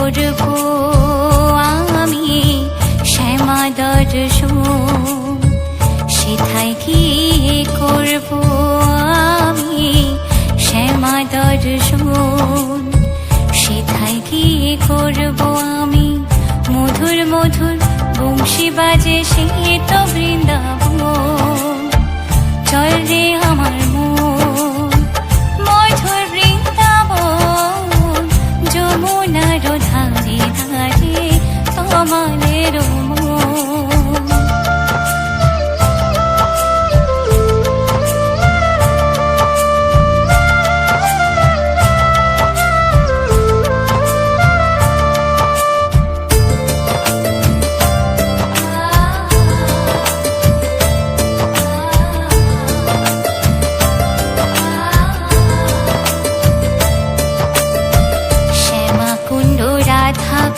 করব আমি শ্যামা দর্শন, সেথায় গিয়ে করব আমি শ্যামা দর্শন, সেথায় গিয়ে করব আমি মধুর মধুর বংশী বাজে সে তো বৃন্দাবন। চল রে আমার মন মধুর বৃন্দাবন, যমুনার ধারে ধারে কমলের মন।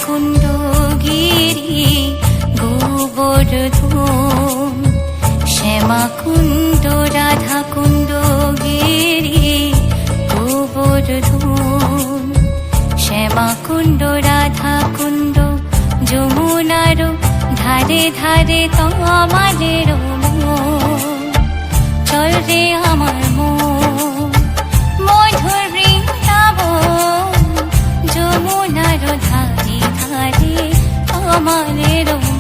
কুণ্ড গিরি গোবর্ধন, শ্যামা কুণ্ড রাধা কুণ্ড গিরি গোবর্ধন, শ্যামা কুণ্ড রাধা কুণ্ড যমুনার ধারে ধারে তোমাদের মন। চল রে আমার মন মধুর বৃন্দাবন, যমুনার ধারে ধারে কমলের মন।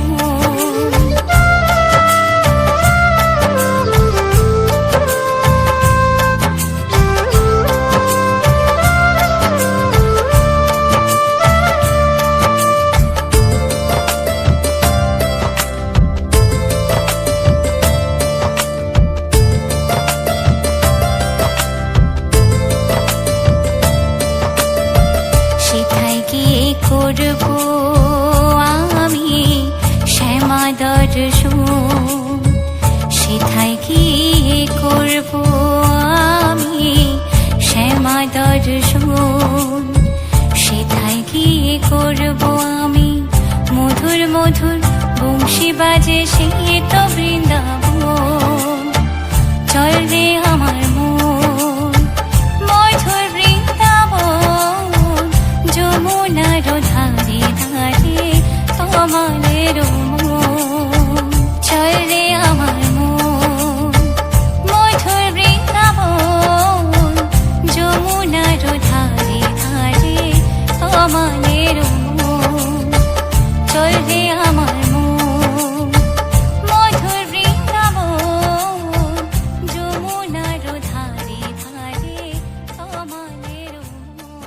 সেথায় গিয়ে করব আমি শ্যামা দর্শন, সেথায় গিয়ে করব আমি শ্যামা দর্শন, সেথায় গিয়ে করব আমি মধুর মধুর বংশী বাজে সে তো বৃন্দাবন। চল রে আমার মন মধুর বৃন্দাবন, যমুনার ধারে ধারে কমলের মন। চল রে আমার মন মধুর বৃন্দাবন, যমুনার ধারে ধারে কমলের মন। চল রে আমার মন মধুর বৃন্দাবন, যমুনার ধারে ধারে কমলের মন।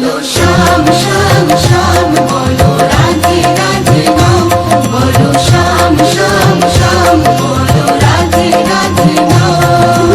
বলো শ্যাম শ্যাম শ্যাম, বলো রাধে রাধে নাম, বলো শ্যাম শ্যাম শ্যাম, বলো রাধে রাধে নাম।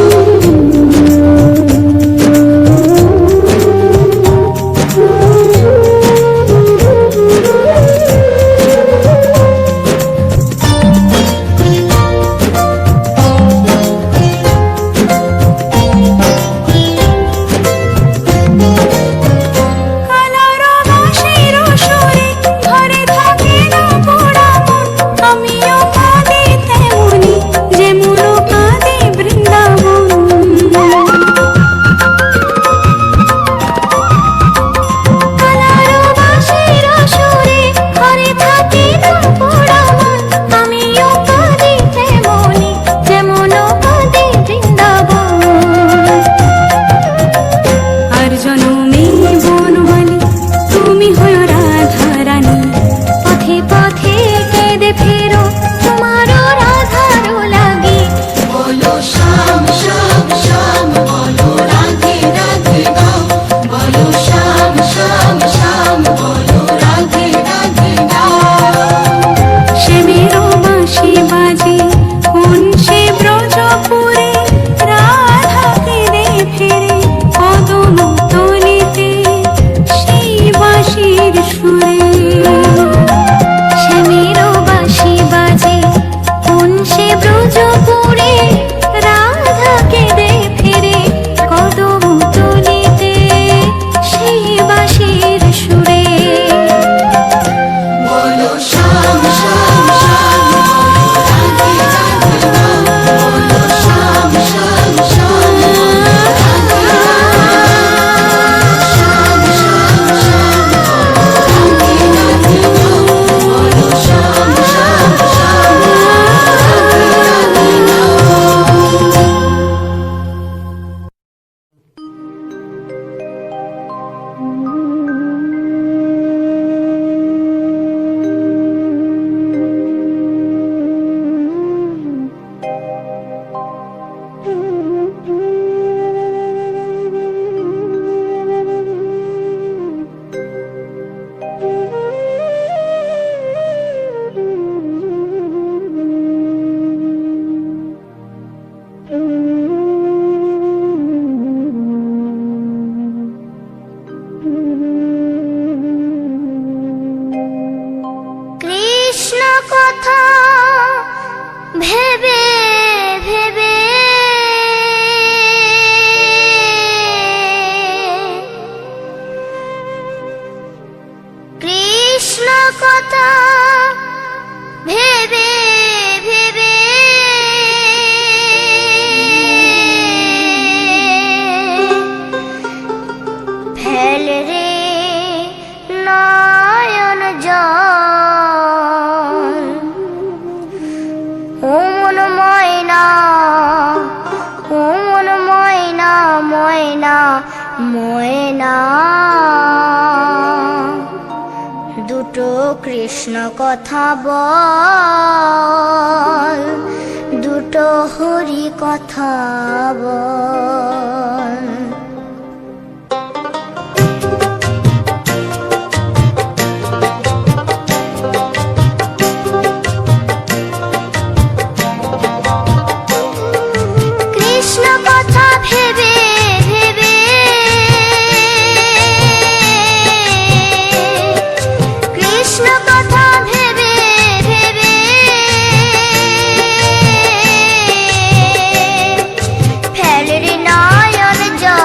দুটো কৃষ্ণ কথা বল, দুটো হরি কথা বল। কৃষ্ণ কথা ভেবে ভেবে কৃষ্ণ কথা ভেবে ভেবে ফেলে রে নয়ন জল।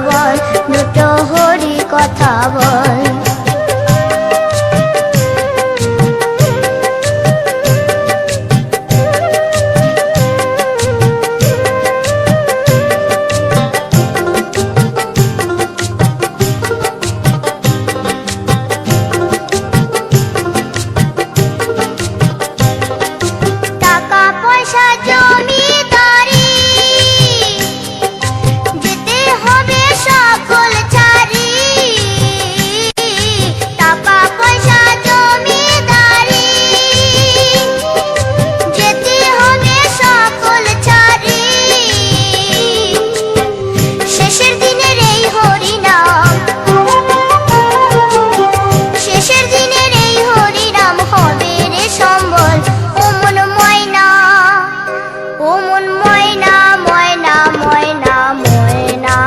বল, দুটো হরি কথা বল। টাকা পয়সা জমিদারি যেতে হবে সকল ছাড়ি, টাকা পয়সা জমিদারি যেতে হবে সকল ছাড়ি, শেষের দিনের এই হরিনাম, শেষের দিনের এই হরিনাম হবে রে সম্বল। ও মন ময়না, ও মন ময়না, ময়না ময়না ময়না,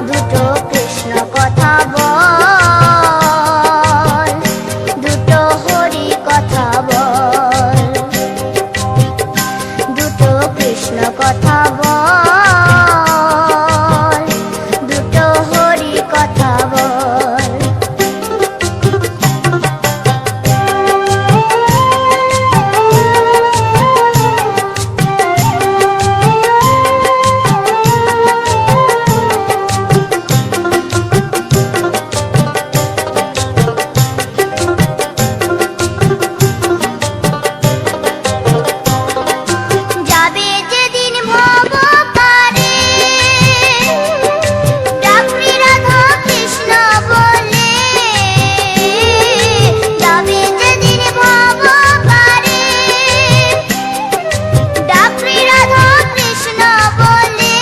দুটো কৃষ্ণ কথা বল, দুটো হরি কথা বল, দুটো কৃষ্ণ কথা বল, দুটো হরি কথা বল। যাবে যেদিন ভব পারে, ডাকবি রাধা কৃষ্ণ বলে, যাবে যেদিন ভব পারে, ডাকবি রাধা কৃষ্ণ বলে,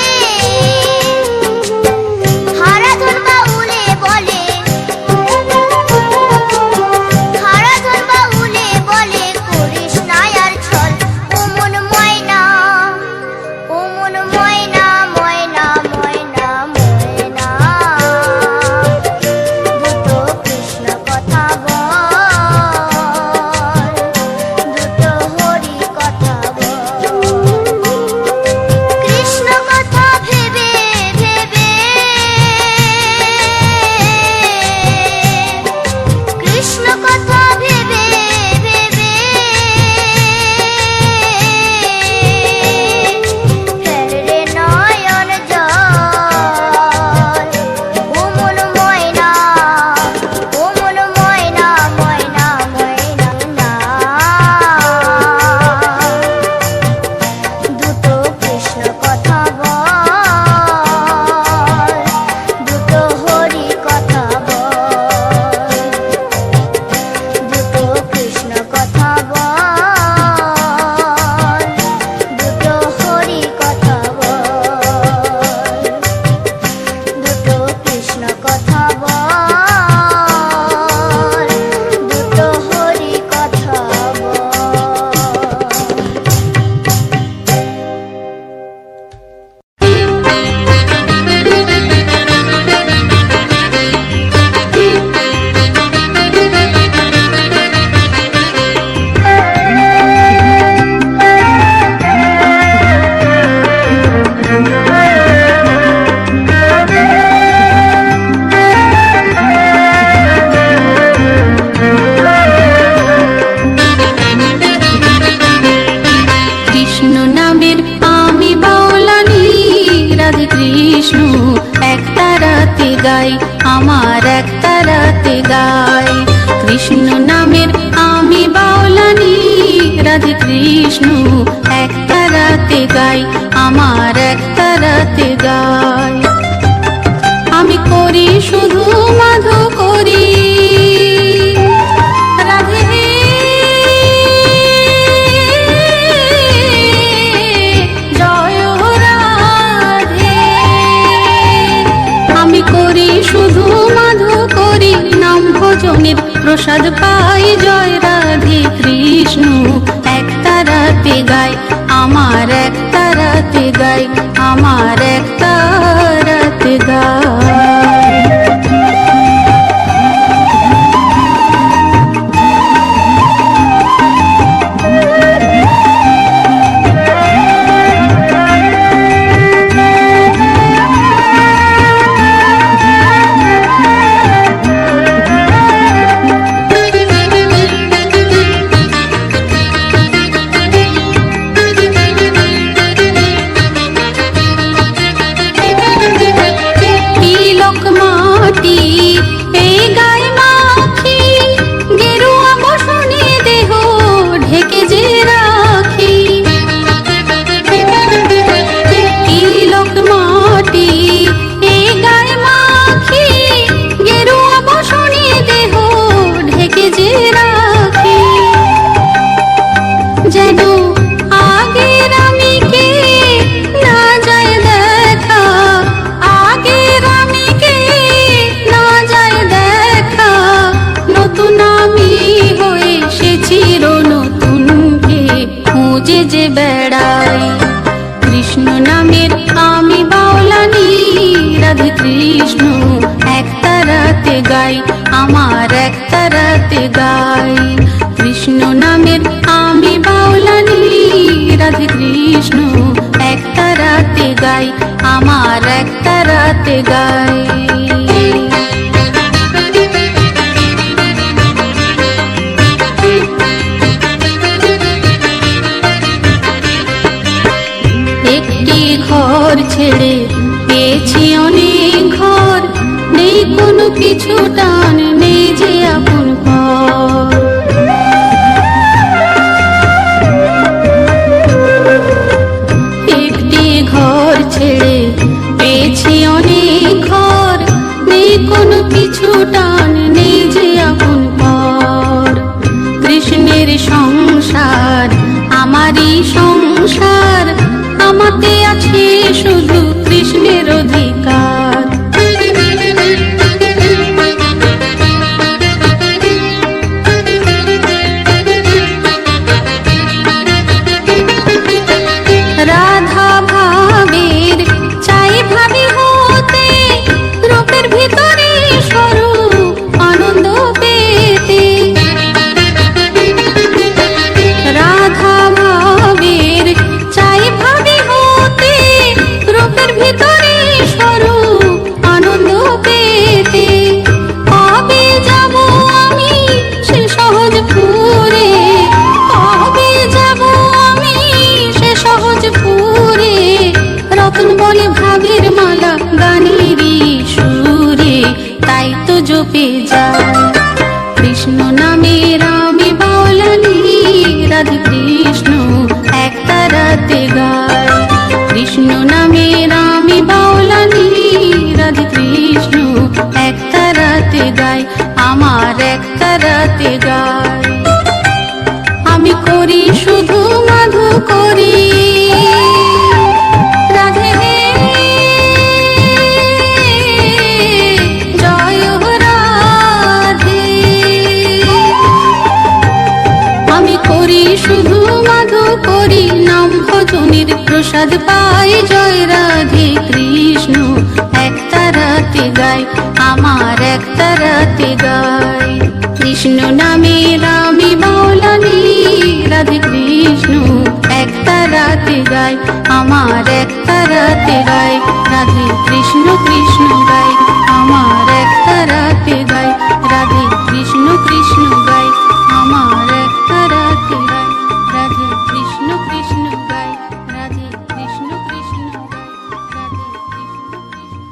হারাধন বাউলে বলে, হারাধন বাউলে বলে, করিস না আর ছল। ও মন ময়না, ও মন ময়না, ময়না ময়না ময়না, দুটো কৃষ্ণ কথা বল, দুটো হরি কথা বল। কৃষ্ণ কথা ভেবে ভেবে, কৃষ্ণ কথা ভেবে ভেবে, ফেল রে নয়ন জল। ও মন ময়না, ও মন ময়না, ময়না ময়না না, দুটো কৃষ্ণ কথা বল, দুটো হরি কথা বল, দুটো কৃষ্ণ কথা বল, দুটো হরি কথা বল, দুটো কৃষ্ণ কথা বল, দুটো হরি কথা বল। কৃষ্ণ নামের আমি বাউলানি, রাধে কৃষ্ণ এক তারাতে গাই, আমার এক তারাতে গাই। কৃষ্ণ নামের আমি বাউলানি, রাধে কৃষ্ণ এক তারাতে গাই, আমার এক তারাতে গাই। আমি করি শুধু মাধো করি, রাধে জয় রাধে। আমি করি শুধু মাধো করি, নাম ভজনের প্রসাদ পাই, জয় রাধে কৃষ্ণ এক তারাতে গাই, আমার এক তারাতে গাই, আমার এক তারাতে গাই। রাতে গাই, আমার একটা রাতে গাই। কৃষ্ণ নামের আমি বাউলানি, রাধে কৃষ্ণ একটা রাতে গাই, আমার একটা রাতে গাই। একটি ঘর ছেড়ে পেয়েছি অনেক ঘর, নেই কোনো কিছু টান, নেই যে আপন পর। একটি ঘর ছেড়ে পেয়েছি অনেক ঘর, নেই কোনো কিছু টান, নেই যে আপন পর। কৃষ্ণের সংসার আমারই সংসার, আমাতে আছে শুধু কৃষ্ণের অধিকার। রাধা ভাবের চাই ভাবি হতে, রূপের ভিতরে স্বরূপ আনন্দ পেতে। রাধা ভাবের চাই ভাবি হতে, রূপের ভিতরে স্বরূপ আনন্দ পেতে। কবে যাব আমি সে সহজপুরে, কবে যাব আমি সে সহজপুরে। রতন বলে ভাবের মালা গানেরই সুরে, তাই তো জপে যায় কৃষ্ণ নামের আমি বাউলানি, রাধে কৃষ্ণ একটা রাতে গাই। কৃষ্ণ নামের আমি বাউলানি, রাধে কৃষ্ণ একটা রাতে গাই, আমার একটা রাতে গাই। আমি করি শুধু মাধু করি, রাধে জয় রাধে। আমি করি শুধু মাধু করি, নাম ভজনের প্রসাদ পাই, জয় রাধে কৃষ্ণ একটা রাতে গাই, আমার একটা রাতে গাই। কৃষ্ণ নামের আমি বাউলানি, রাধে কৃষ্ণ একটা রাতে গাই, আমার একটা রাতে গাই। রাধে কৃষ্ণ কৃষ্ণ গাই, আমার একটা রাতে গাই। রাধে কৃষ্ণ কৃষ্ণ গাই, আমার একটা রাতে গাই। রাধে কৃষ্ণ কৃষ্ণ গাই, রাধে কৃষ্ণ কৃষ্ণ গাই, রাধে কৃষ্ণ কৃষ্ণ।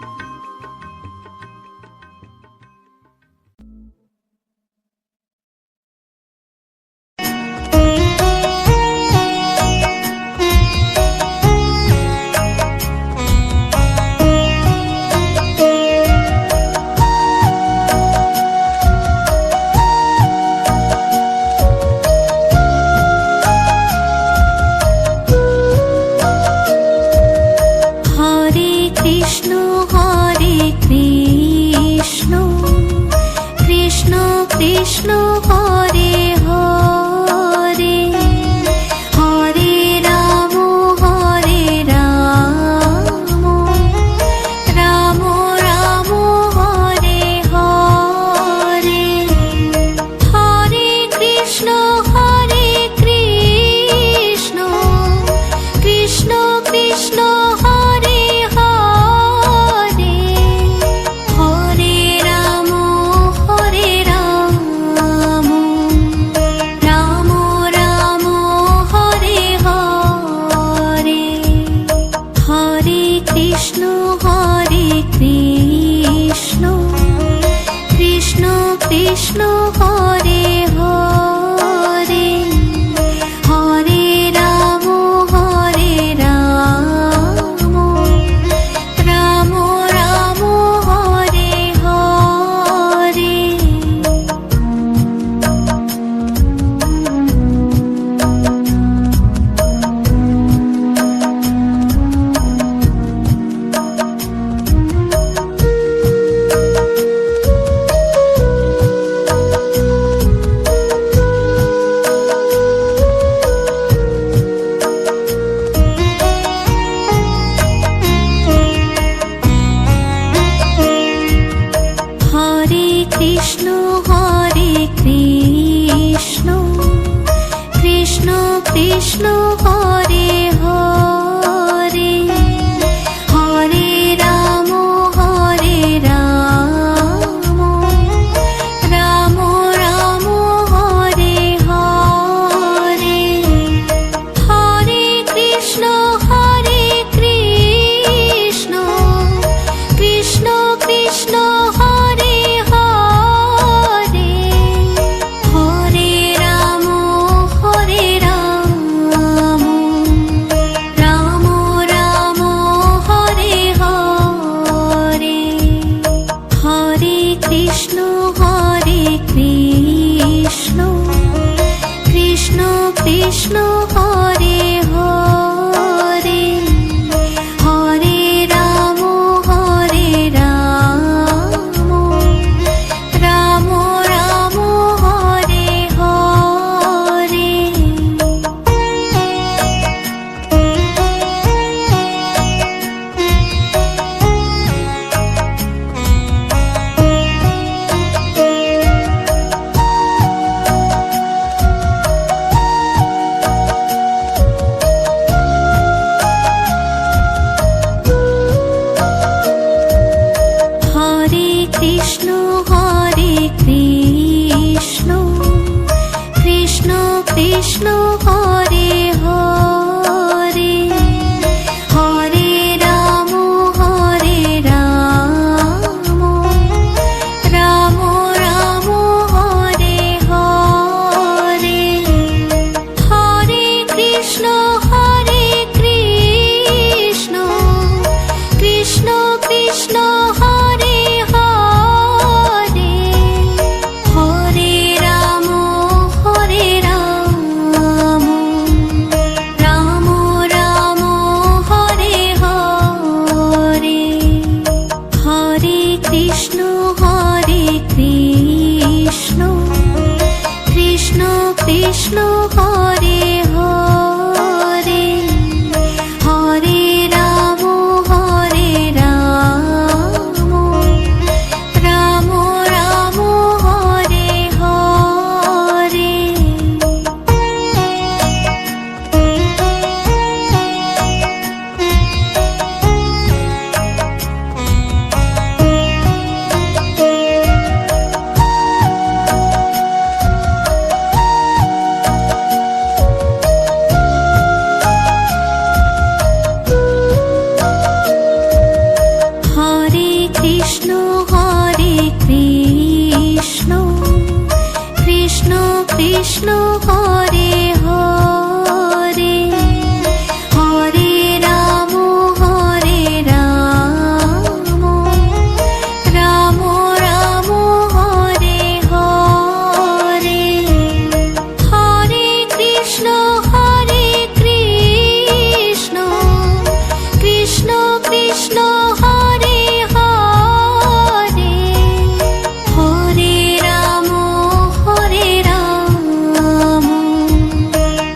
কৃষ্ণ কৃষ্ণ কৃষ্ণ হরে হরে হরে রাম রাম রাম হরে হরে হরে কৃষ্ণ কৃষ্ণ কৃষ্ণ হরে হরে হরে রাম রাম রাম হরে হরে হরে কৃষ্ণ কৃষ্ণ কৃষ্ণ হরে হরে হরে রাম রাম রাম হরে হরে হরে কৃষ্ণ কৃষ্ণ কৃষ্ণ হরে হরে হরে রাম রাম রাম হরে হরে হরে কৃষ্ণ কৃষ্ণ কৃষ্ণ হরে হরে হরে রাম রাম রাম হরে হরে হরে কৃষ্ণ কৃষ্ণ কৃষ্ণ হরে হরে হরে রাম রাম রাম হরে হরে হরে কৃষ্ণ কৃষ্ণ কৃষ্ণ হরে হরে হরে রাম রাম রাম হরে হরে হরে কৃষ্ণ কৃষ্ণ কৃষ্ণ হরে হরে হরে রাম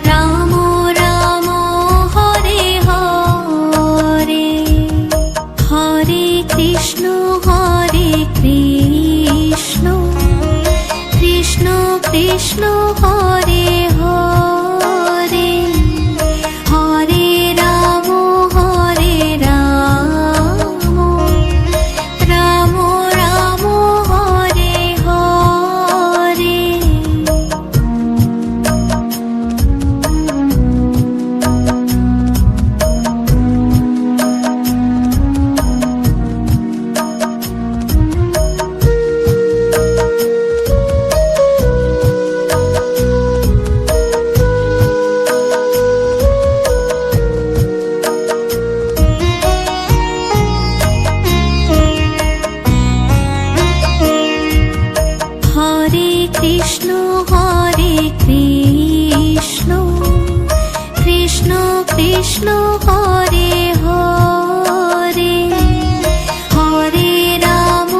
রাম রাম হরে হরে হরে কৃষ্ণ কৃষ্ণ কৃষ্ণ হরে হরে হরে রাম রাম রাম হরে হরে হরে কৃষ্ণ কৃষ্ণ কৃষ্ণ হরে হরে হরে রাম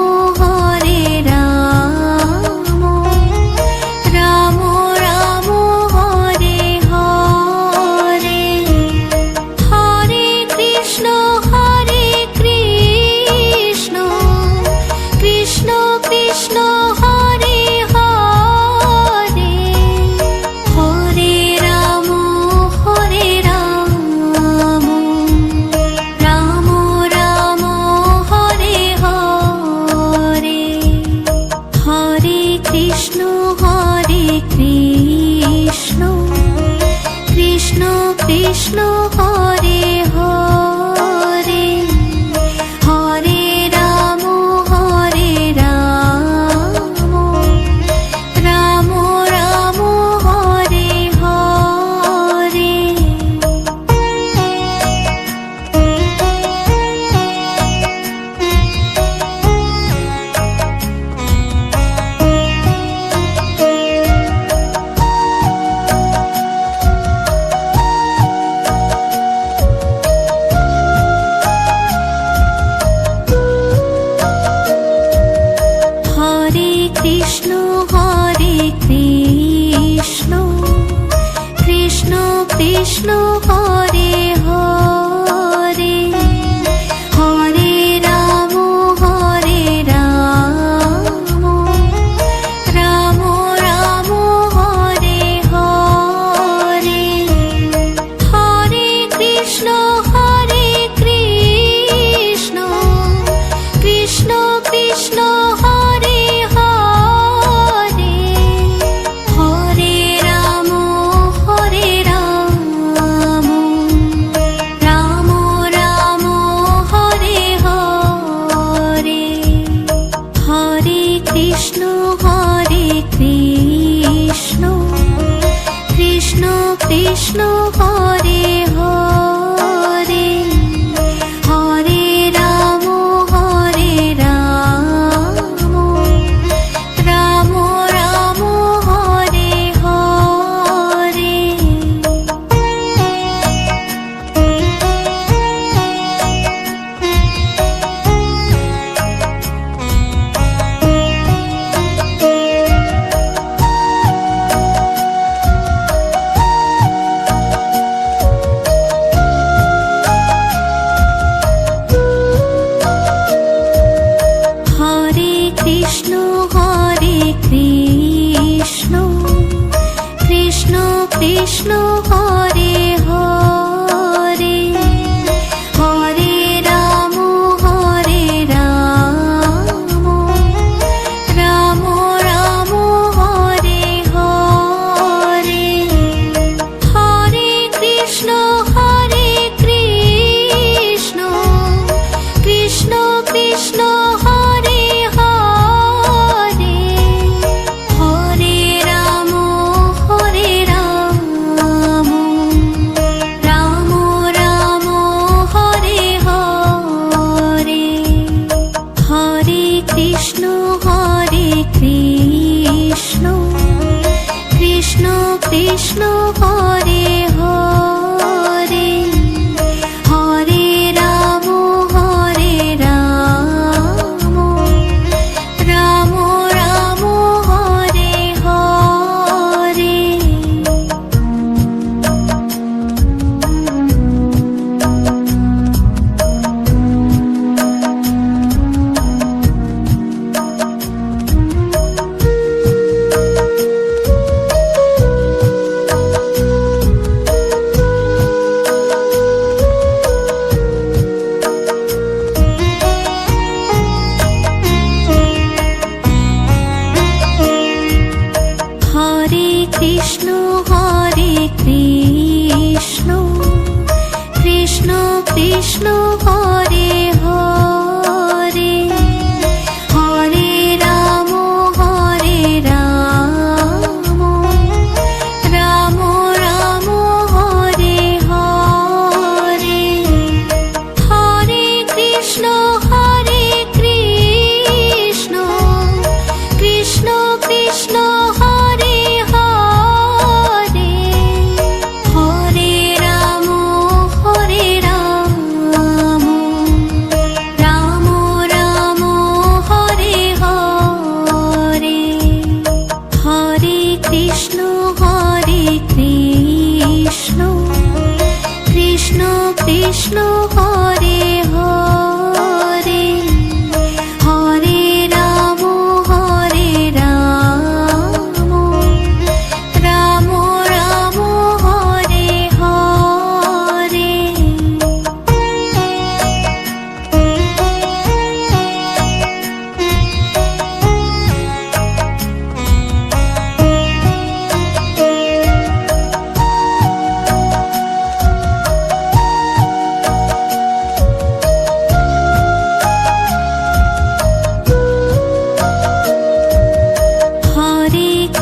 রাম রাম হরে হরে হরে কৃষ্ণ কৃষ্ণ কৃষ্ণ কৃষ্ণ হরে কৃষ্ণ কৃষ্ণ কৃষ্ণ হরে হরে হরে রাম রাম রাম হরে হরে। কৃষ্ণ হরে কৃষ্ণ কৃষ্ণ কৃষ্ণ হরে হরে হরে রাম রাম রাম হরে হরে হরে কৃষ্ণ কৃষ্ণ কৃষ্ণ হরে হরে হরে রাম রাম রাম হরে হরে হরে কৃষ্ণ কৃষ্ণ কৃষ্ণ কৃষ্ণ হরে হরে হরে রাম রাম রাম হরে হরে। হরে কৃষ্ণ কৃষ্ণ কৃষ্ণ কৃষ্ণ হরে হরে হরে রাম রাম রাম হরে হরে হরে কৃষ্ণ কৃষ্ণ কৃষ্ণ হরে হরে হরে রাম রাম রাম হরে হরে হরে কৃষ্ণ কৃষ্ণ কৃষ্ণ কৃষ্ণ হরে হরে হরে রাম রাম রাম হরে হরে। হরে কৃষ্ণ কৃষ্ণ কৃষ্ণ কৃষ্ণ হরে হরে হরে রাম রাম রাম হরে হরে হরে কৃষ্ণ কৃষ্ণ কৃষ্ণ কৃষ্ণ হরে হরে হরে রাম রাম রাম হরে হরে হরে কৃষ্ণ কৃষ্ণ কৃষ্ণ কৃষ্ণ হরে হরে হরে রাম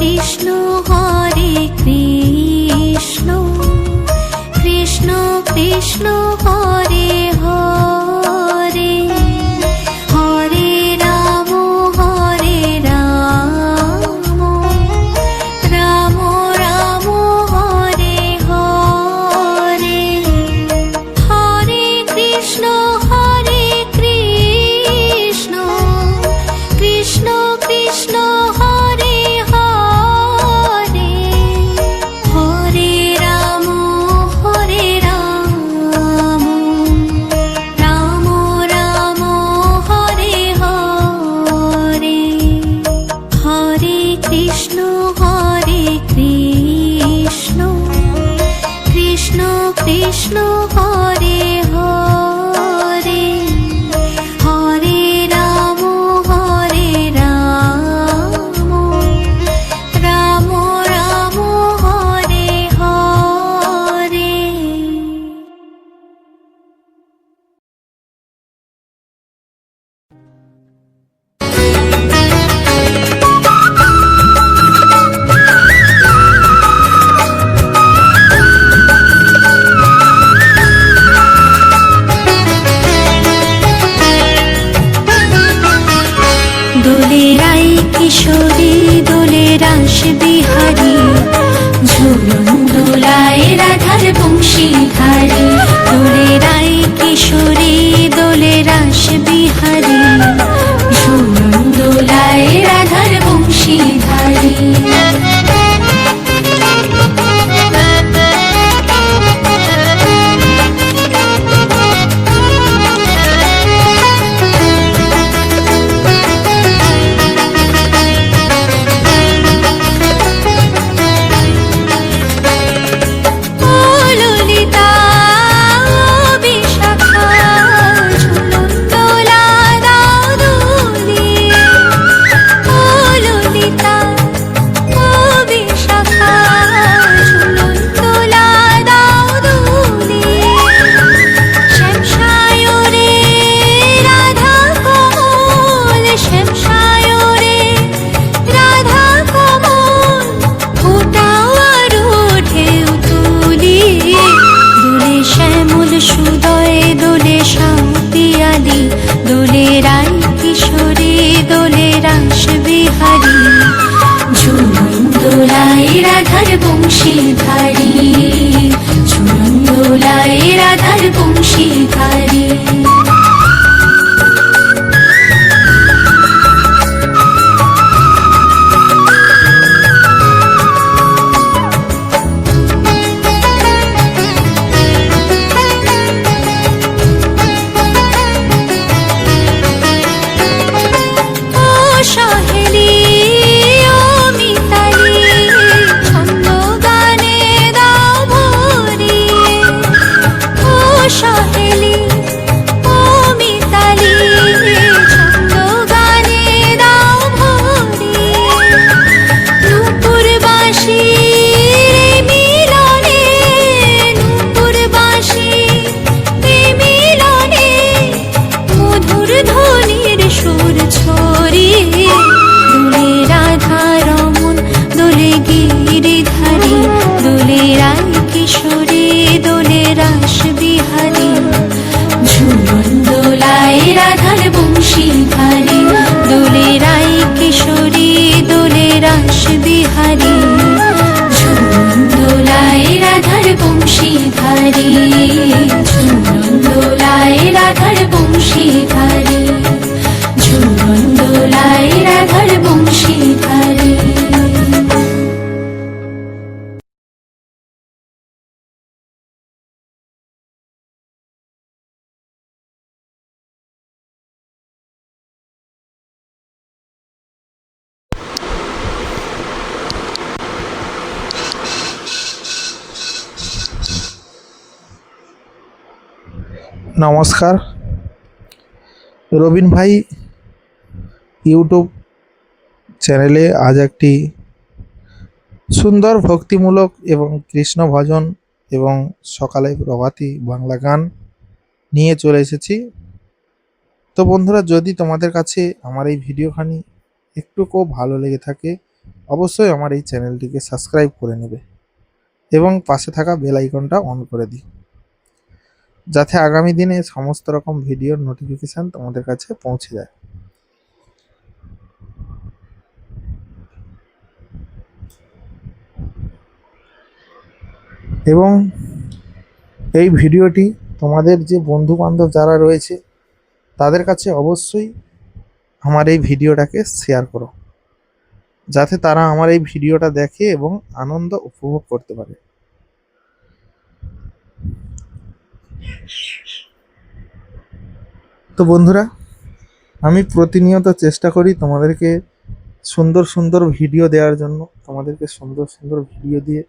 কৃষ্ণ হরে কৃষ্ণ কৃষ্ণ কৃষ্ণ হরে হরে হরে রাম রাম রাম হরে হরে হরে কৃষ্ণ কৃষ্ণ কৃষ্ণ হরে হরে হরে রাম রাম রাম হরে হরে হরে কৃষ্ণ কৃষ্ণ কৃষ্ণ হরে হরে হরে রাম রাম রাম হরে হরে। দোলে রাই কিশোরী দোলে রাস বিহারী ঝুলন দোলায় রাধার বংশীধারী দোলে রাই কিশোরী দোলে রাস বিহারী ঝুলন দোলায় রাধার বংশীধারী সুদয় দোলে শান্তিয়ালি দোলে রাই কিশোরী দোলে রাস বিহারী ঝুলন দোলায় রাধার বংশীধারী ঝুলন দোলায় রাধার বংশীধারী নমস্কার, রবিন ভাই ইউটিউব চ্যানেলে আজ একটি সুন্দর ভক্তিমূলক এবং কৃষ্ণ ভজন এবং সকালে প্রভাতী বাংলা গান নিয়ে চলে এসেছি। তো বন্ধুরা, যদি তোমাদের কাছে আমার এই ভিডিওখানি একটুকুও ভালো লেগে থাকে অবশ্যই আমার এই চ্যানেলটিকে সাবস্ক্রাইব করে নেবে এবং পাশে থাকা বেল আইকনটা অন করে দিই, যাতে আগামী দিনে সমস্ত রকম ভিডিওর নোটিফিকেশান তোমাদের কাছে পৌঁছে যায়। এবং এই ভিডিওটি তোমাদের যে বন্ধু বান্ধব যারা রয়েছে তাদের কাছে অবশ্যই আমার এই ভিডিওটাকে শেয়ার করো, যাতে তারা আমার এই ভিডিওটা দেখে এবং আনন্দ উপভোগ করতে পারে। তো বন্ধুরা, আমি প্রতিনিয়ত চেষ্টা করি তোমাদেরকে সুন্দর সুন্দর ভিডিও দেওয়ার জন্য, তোমাদেরকে সুন্দর সুন্দর ভিডিও দিয়ে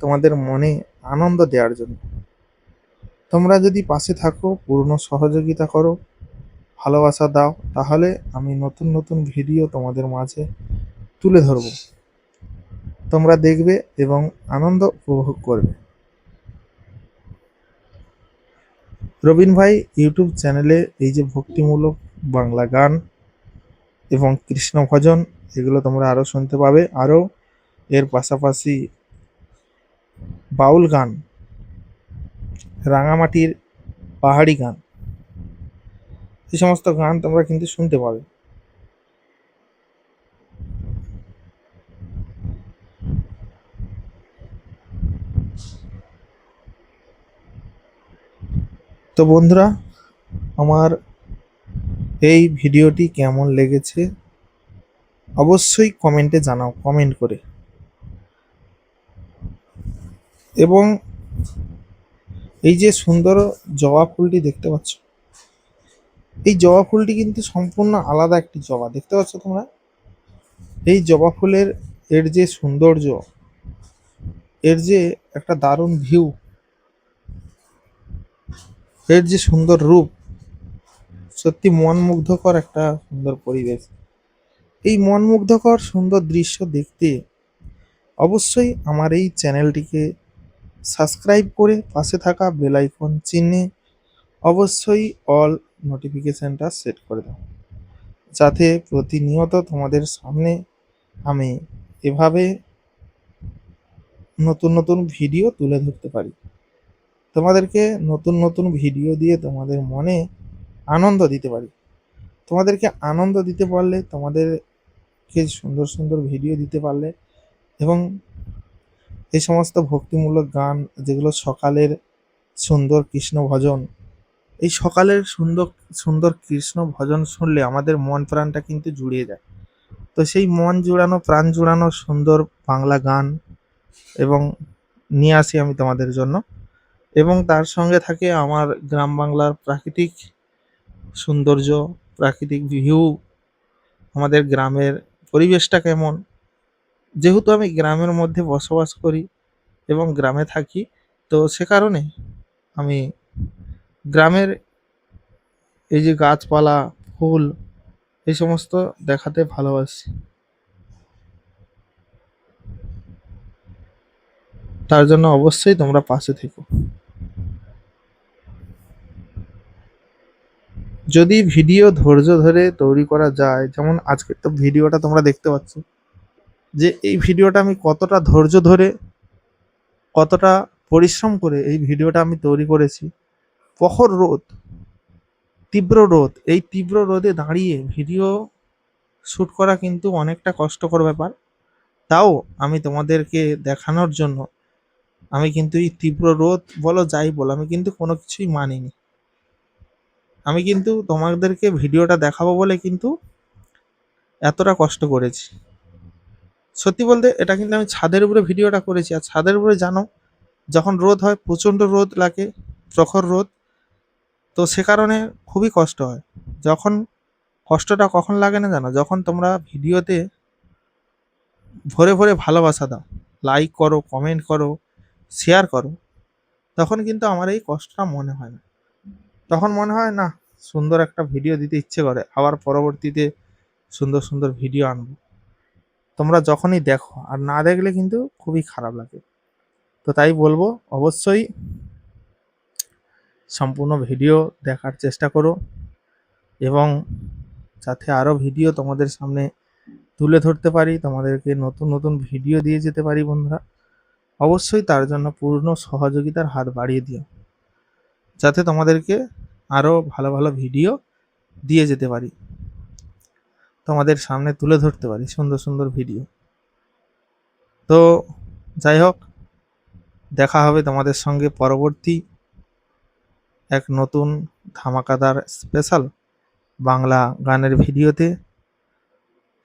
তোমাদের মনে আনন্দ দেওয়ার জন্য। তোমরা যদি পাশে থাকো, পূর্ণ সহযোগিতা করো, ভালোবাসা দাও, তাহলে আমি নতুন নতুন ভিডিও তোমাদের মাঝে তুলে ধরব। তোমরা দেখবে এবং আনন্দ উপভোগ করবে। রবিন ভাই ইউটিউব চ্যানেলে এই যে ভক্তিমূলক বাংলা গান এবং কৃষ্ণ ভজন, এগুলো তোমরা আরও শুনতে পাবে। আরও এর পাশাপাশি বাউল গান, রাঙামাটির পাহাড়ি গান, এই সমস্ত গান তোমরা কিন্তু শুনতে পাবে। তো বন্ধুরা, আমার এই ভিডিওটি কেমন লেগেছে অবশ্যই কমেন্টে জানাও, কমেন্ট করে। এবং এই যে সুন্দর জবা ফুলটি দেখতে পাচ্ছ, এই জবা ফুলটি কিন্তু সম্পূর্ণ আলাদা একটি জবা, দেখতে পাচ্ছ তোমরা। এই জবা ফুলের এর যে সৌন্দর্য, এর যে একটা দারুণ ভিউ, এর যে সুন্দর রূপ, সত্যি মনমুগ্ধকর একটা সুন্দর পরিবেশ। এই মনমুগ্ধকর সুন্দর দৃশ্য দেখতে অবশ্যই আমার এই চ্যানেলটিকে সাবস্ক্রাইব করে পাশে থাকা বেল আইকন চিহ্নে অবশ্যই অল নোটিফিকেশানটা সেট করে দাও, যাতে প্রতিনিয়ত তোমাদের সামনে আমি এভাবে নতুন নতুন ভিডিও তুলে ধরতে পারি। তোমাদেরকে নতুন নতুন ভিডিও দিয়ে তোমাদের মনে আনন্দ দিতে পারি। তোমাদেরকে আনন্দ দিতে পারলে, তোমাদেরকে সুন্দর সুন্দর ভিডিও দিতে পারলে, এবং এই সমস্ত ভক্তিমূলক গান যেগুলো সকালের সুন্দর কৃষ্ণ ভজন, এই সকালের সুন্দর সুন্দর কৃষ্ণ ভজন শুনলে আমাদের মন প্রাণটা কিন্তু জুড়িয়ে যায়। তো সেই মন জুড়ানো, প্রাণ জুড়ানো সুন্দর বাংলা গান এবং নিয়ে আসি আমি তোমাদের জন্য। এবং তার সঙ্গে থাকে আমার গ্রাম বাংলার প্রাকৃতিক সৌন্দর্য, প্রাকৃতিক ভিউ, আমাদের গ্রামের পরিবেশটা কেমন। যেহেতু আমি গ্রামের মধ্যে বসবাস করি এবং গ্রামে থাকি, তো সে কারণে আমি গ্রামের এই যে গাছপালা, ফুল, এই সমস্ত দেখাতে ভালোবাসি। তার জন্য অবশ্যই তোমরা পাশে থেকো। যদি ভিডিও ধৈর্য ধরে তৈরি করা যায়, যেমন আজকের তো ভিডিওটা তোমরা দেখতে পাচ্ছ, যে এই ভিডিওটা আমি কতটা ধৈর্য ধরে, কতটা পরিশ্রম করে এই ভিডিওটা আমি তৈরি করেছি। প্রখর রোদ, তীব্র রোদ, এই তীব্র রোদে দাঁড়িয়ে ভিডিও শ্যুট করা কিন্তু অনেকটা কষ্টকর ব্যাপার। তাও আমি তোমাদেরকে দেখানোর জন্য আমি কিন্তু এই তীব্র রোদ বলো যাই বলো, আমি কিন্তু কোনো কিছুই মানিনি। আমি কিন্তু তোমাদেরকে ভিডিওটা দেখাবো বলে কিন্তু এতটা কষ্ট করেছি। সত্যি বলতে এটা কিন্তু আমি ছাদের উপরে ভিডিওটা করেছি, আর ছাদের উপরে জানো যখন রোদ হয়, প্রচণ্ড রোদ লাগে, প্রখর রোদ। তো সে কারণে খুবই কষ্ট হয়। যখন কষ্টটা কখন লাগে না জানো, যখন তোমরা ভিডিওতে ভরে ভরে ভালোবাসা দাও, লাইক করো, কমেন্ট করো, শেয়ার করো, তখন কিন্তু আমার এই কষ্টটা মনে হয় না। তখন মনে হয় না, সুন্দর একটা ভিডিও দিতে ইচ্ছে করে, আবার পরবর্তীতে সুন্দর সুন্দর ভিডিও আনবো। তোমরা যখনই দেখো, আর না দেখলে কিন্তু খুবই খারাপ লাগে। তো তাই বলবো, অবশ্যই সম্পূর্ণ ভিডিও দেখার চেষ্টা করো, এবং যাতে আরও ভিডিও তোমাদের সামনে তুলে ধরতে পারি, তোমাদেরকে নতুন নতুন ভিডিও দিয়ে যেতে পারি বন্ধুরা, অবশ্যই তার জন্য পূর্ণ সহযোগিতার হাত বাড়িয়ে দিও, যাতে তোমাদেরকে আরও ভালো ভালো ভিডিও দিয়ে যেতে পারি, তোমাদের সামনে তুলে ধরতে পারি সুন্দর সুন্দর ভিডিও। তো যাই হোক, দেখা হবে তোমাদের সঙ্গে পরবর্তী এক নতুন ধামাকাদার স্পেশাল বাংলা গানের ভিডিওতে।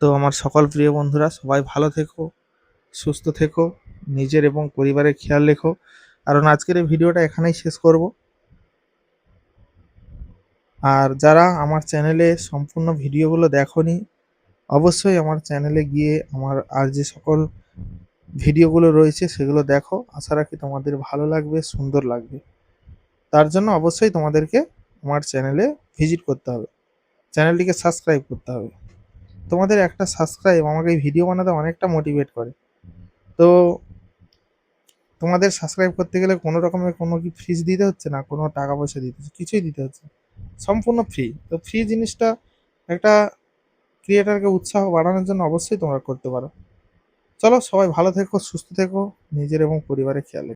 তো আমার সকল প্রিয় বন্ধুরা সবাই ভালো থেকো, সুস্থ থেকো, নিজের এবং পরিবারের খেয়াল রেখো। কারণ আজকের এই ভিডিওটা এখানেই শেষ করব। আর যারা আমার চ্যানেলে সম্পূর্ণ ভিডিওগুলো দেখোনি, অবশ্যই আমার চ্যানেলে গিয়ে আমার আর যে সকল ভিডিওগুলো রয়েছে সেগুলো দেখো। আশা রাখি তোমাদের ভালো লাগবে, সুন্দর লাগবে। তার জন্য অবশ্যই তোমাদেরকে আমার চ্যানেলে ভিজিট করতে হবে, চ্যানেলটিকে সাবস্ক্রাইব করতে হবে। তোমাদের একটা সাবস্ক্রাইব আমাকে এই ভিডিও বানাতে অনেকটা মোটিভেট করে। তো তোমাদের সাবস্ক্রাইব করতে গেলে কোনো রকমের কোনো কি ফিস দিতে হচ্ছে না, কোনো টাকা পয়সা দিতে হচ্ছে, কিছুই দিতে হচ্ছে না। সম্পূর্ণ ফ্রি। তো ফ্রি জিনিসটা একটা ক্রিয়েটারকে উৎসাহ বাড়ানোর জন্য অবশ্যই তোমরা করতে পারো। চলো সবাই ভালো থেকো, সুস্থ থেকো, নিজের এবং পরিবারের খেয়াল রেখো।